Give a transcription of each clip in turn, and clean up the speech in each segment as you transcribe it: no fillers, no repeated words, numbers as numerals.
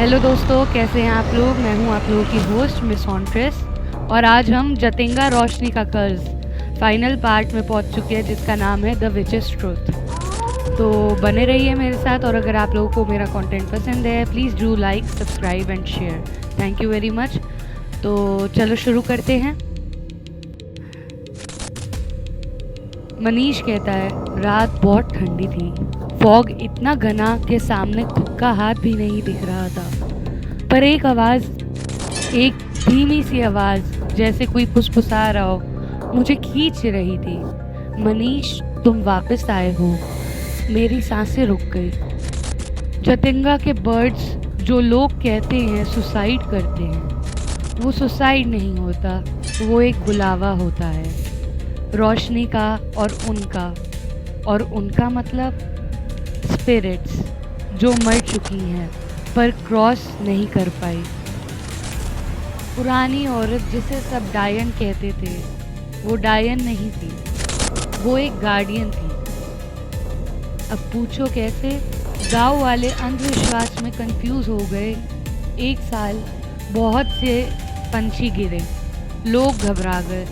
Hello दोस्तों, कैसे हैं आप लोग। मैं हूं आप लोगों की होस्ट मिस ऑन्ट्रेस और आज हम जतेंगा रोशनी का कर्ज फाइनल पार्ट में पहुंच चुके हैं जिसका नाम है द विचेस ट्रुथ। तो बने रहिए मेरे साथ और अगर आप लोगों को मेरा कंटेंट पसंद है please do like subscribe and share. Thank you very much. तो चलो शुरू करते हैं। मनीष कहता है रात बहुत ठंडी थी। फॉग इतना घना कि सामने खुद का हाथ भी नहीं दिख रहा था, पर एक आवाज़, एक धीमी सी आवाज़ जैसे कोई फुसफुसा रहा हो, मुझे खींच रही थी। मनीष, तुम वापस आए हो। मेरी सांसें रुक गई। जतिंगा के बर्ड्स, जो लोग कहते हैं सुसाइड करते हैं, वो सुसाइड नहीं होता, वो एक बुलावा होता है रोशनी का और उनका मतलब स्पिरिट्स जो मर चुकी हैं पर क्रॉस नहीं कर पाई। पुरानी औरत जिसे सब डायन कहते थे, वो डायन नहीं थी, वो एक गार्डियन थी। अब पूछो कैसे। गांव वाले अंधविश्वास में कंफ्यूज हो गए। एक साल बहुत से पंछी गिरे, लोग घबरा गए।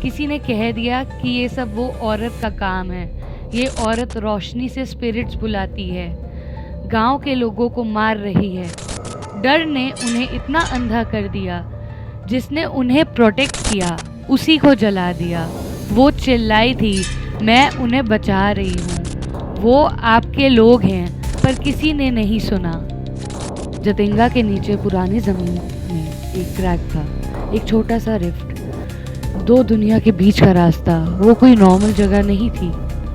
किसी ने कह दिया कि ये सब वो औरत का काम है, ये औरत रोशनी से स्पिरिट्स बुलाती है, गांव के लोगों को मार रही है। डर ने उन्हें इतना अंधा कर दिया, जिसने उन्हें प्रोटेक्ट किया उसी को जला दिया। वो चिल्लाई थी, मैं उन्हें बचा रही हूँ, वो आपके लोग हैं, पर किसी ने नहीं सुना। जतिंगा के नीचे पुरानी ज़मीन में एक क्रैक था, एक छोटा सा रिफ्ट, दो दुनिया के बीच का रास्ता। वो कोई नॉर्मल जगह नहीं थी,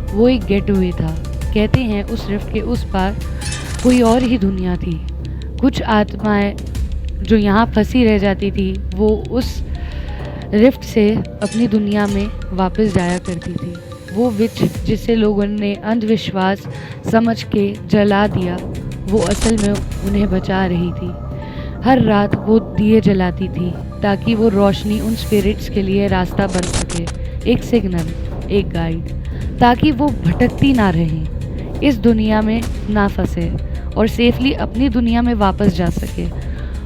वो एक गेटवे था। कहते हैं उस रिफ्ट के उस पार कोई और ही दुनिया थी। कुछ आत्माएं जो यहाँ फंसी रह जाती थी, वो उस रिफ्ट से अपनी दुनिया में वापस जाया करती थी। वो विच जिसे लोगों ने अंधविश्वास समझ के जला दिया, वो असल में उन्हें बचा रही थी। हर रात वो दिए जलाती थी ताकि वो रोशनी उन स्पिरिट्स के लिए रास्ता बन सके, एक सिग्नल, एक गाइड, ताकि वो भटकती ना रहें, इस दुनिया में ना फंसे और सेफली अपनी दुनिया में वापस जा सके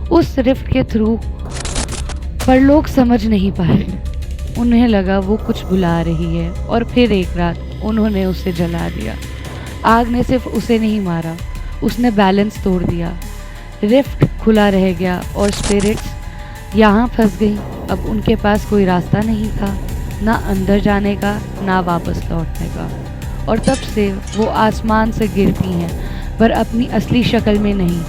उस रिफ्ट के थ्रू। पर लोग समझ नहीं पाए। उन्हें लगा वो कुछ बुला रही है और फिर एक रात उन्होंने उसे जला दिया। आग ने सिर्फ उसे नहीं मारा, उसने बैलेंस तोड़ दिया। रिफ्ट खुला रह गया और स्पिरिट्स यहाँ फंस गई। अब उनके पास कोई रास्ता नहीं था, ना अंदर जाने का ना वापस लौटने का। और तब से वो आसमान से गिरती हैं, पर अपनी असली शक्ल में नहीं,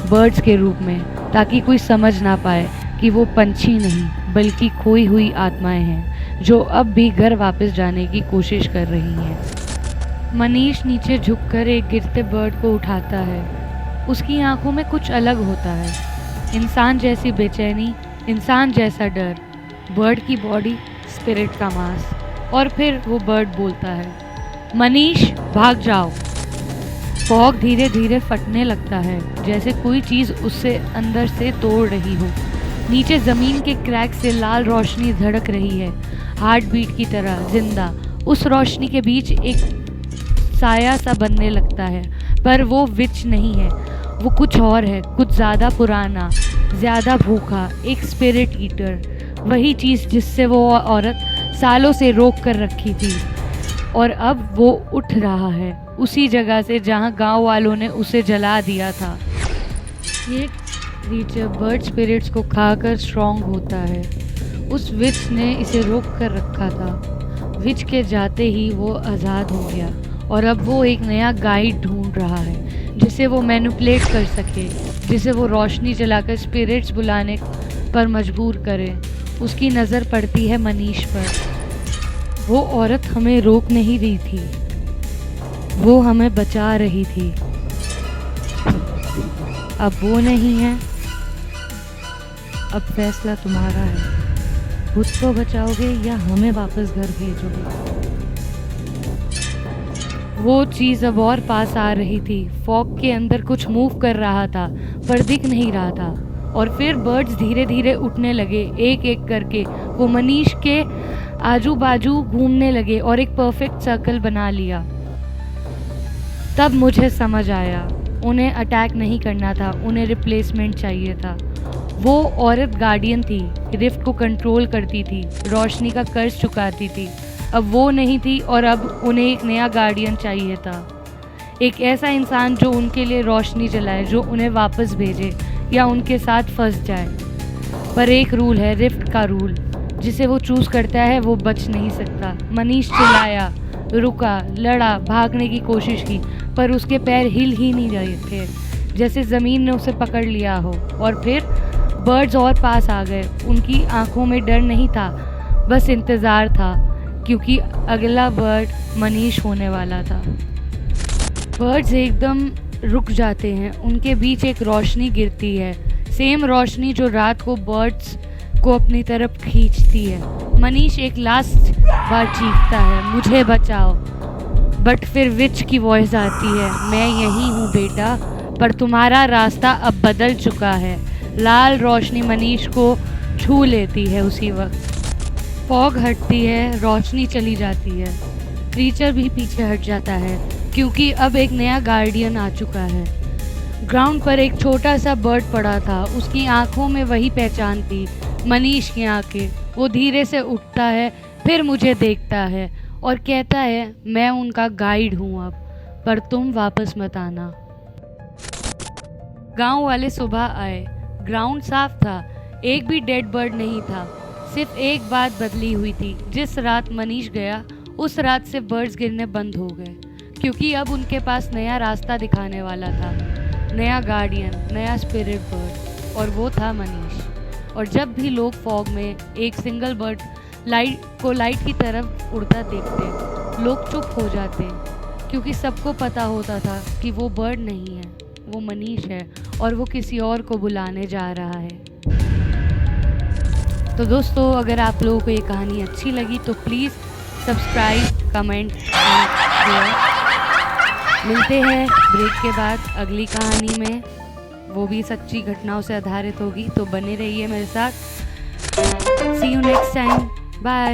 बर्ड्स के रूप में, ताकि कोई समझ ना पाए कि वो पंछी नहीं बल्कि खोई हुई आत्माएं हैं जो अब भी घर वापस जाने की कोशिश कर रही हैं। मनीष नीचे झुककर एक गिरते बर्ड को उठाता है। उसकी आंखों में कुछ अलग होता है, इंसान जैसी बेचैनी, इंसान जैसा डर, बर्ड की बॉडी, स्पिरिट का मांस। और फिर वो बर्ड बोलता है, मनीष भाग जाओ। फॉग धीरे धीरे फटने लगता है, जैसे कोई चीज़ उससे अंदर से तोड़ रही हो। नीचे ज़मीन के क्रैक से लाल रोशनी धड़क रही है, हार्ट बीट की तरह जिंदा। उस रोशनी के बीच एक साया सा बनने लगता है, पर वो विच नहीं है, वो कुछ और है, कुछ ज़्यादा पुराना, ज़्यादा भूखा, एक स्पिरिट ईटर। वही चीज़ जिससे वो औरत सालों से रोक कर रखी थी, और अब वो उठ रहा है उसी जगह से जहाँ गांव वालों ने उसे जला दिया था। ये क्रीचर बर्ड स्पिरिट्स को खाकर स्ट्रॉन्ग होता है। उस विच ने इसे रोक कर रखा था। विच के जाते ही वो आज़ाद हो गया और अब वो एक नया गाइड ढूंढ रहा है जिसे वो मैनिपुलेट कर सके, जिसे वो रोशनी जलाकर स्पिरिट्स बुलाने पर मजबूर करे। उसकी नज़र पड़ती है मनीष पर। वो औरत हमें रोक नहीं रही थी, वो हमें बचा रही थी। अब वो नहीं है, अब फैसला तुम्हारा है। खुद को बचाओगे या हमें वापस घर भेजोगे। वो चीज़ अब और पास आ रही थी। फॉग के अंदर कुछ मूव कर रहा था पर दिख नहीं रहा था। और फिर बर्ड्स धीरे धीरे उठने लगे, एक एक करके। वो मनीष के आजू बाजू घूमने लगे और एक परफेक्ट सर्कल बना लिया। तब मुझे समझ आया, उन्हें अटैक नहीं करना था, उन्हें रिप्लेसमेंट चाहिए था। वो औरत गार्डियन थी, रिफ्ट को कंट्रोल करती थी, रोशनी का कर्ज चुकाती थी। अब वो नहीं थी और अब उन्हें एक नया गार्डियन चाहिए था। एक ऐसा इंसान जो उनके लिए रोशनी जलाए, जो उन्हें वापस भेजे या उनके साथ फंस जाए। पर एक रूल है, रिफ्ट का रूल, जिसे वो चूज़ करता है वो बच नहीं सकता। मनीष चिल्लाया, रुका, लड़ा, भागने की कोशिश की, पर उसके पैर हिल ही नहीं रहे थे, जैसे ज़मीन ने उसे पकड़ लिया हो। और फिर बर्ड्स और पास आ गए। उनकी आंखों में डर नहीं था, बस इंतज़ार था, क्योंकि अगला बर्ड मनीष होने वाला था। बर्ड्स एकदम रुक जाते हैं। उनके बीच एक रोशनी गिरती है, सेम रोशनी जो रात को बर्ड्स को अपनी तरफ खींचती है। मनीष एक लास्ट बार चीखता है, मुझे बचाओ। बट फिर विच की वॉइस आती है, मैं यही हूँ बेटा, पर तुम्हारा रास्ता अब बदल चुका है। लाल रोशनी मनीष को छू लेती है। उसी वक्त फॉग हटती है, रोशनी चली जाती है, क्रीचर भी पीछे हट जाता है, क्योंकि अब एक नया गार्डियन आ चुका है। ग्राउंड पर एक छोटा सा बर्ड पड़ा था, उसकी आंखों में वही पहचान थी, मनीष की आंखें। वो धीरे से उठता है, फिर मुझे देखता है और कहता है, मैं उनका गाइड हूँ अब, पर तुम वापस मत आना। गांव वाले सुबह आए। ग्राउंड साफ था, एक भी डेड बर्ड नहीं था। सिर्फ एक बात बदली हुई थी, जिस रात मनीष गया उस रात से बर्ड्स गिरने बंद हो गए, क्योंकि अब उनके पास नया रास्ता दिखाने वाला था, नया गार्डियन, नया स्पिरिट बर्ड, और वो था मनीष। और जब भी लोग फॉग में एक सिंगल बर्ड लाइट की तरफ उड़ता देखते, लोग चुप हो जाते, क्योंकि सबको पता होता था कि वो बर्ड नहीं है, वो मनीष है और वो किसी और को बुलाने जा रहा है। तो दोस्तों, अगर आप लोगों को ये कहानी अच्छी लगी तो please subscribe, comment and share. मिलते हैं ब्रेक के बाद अगली कहानी में, वो भी सच्ची घटनाओं से आधारित होगी, तो बने रहिए मेरे साथ। सी यू नेक्स्ट टाइम, बाय।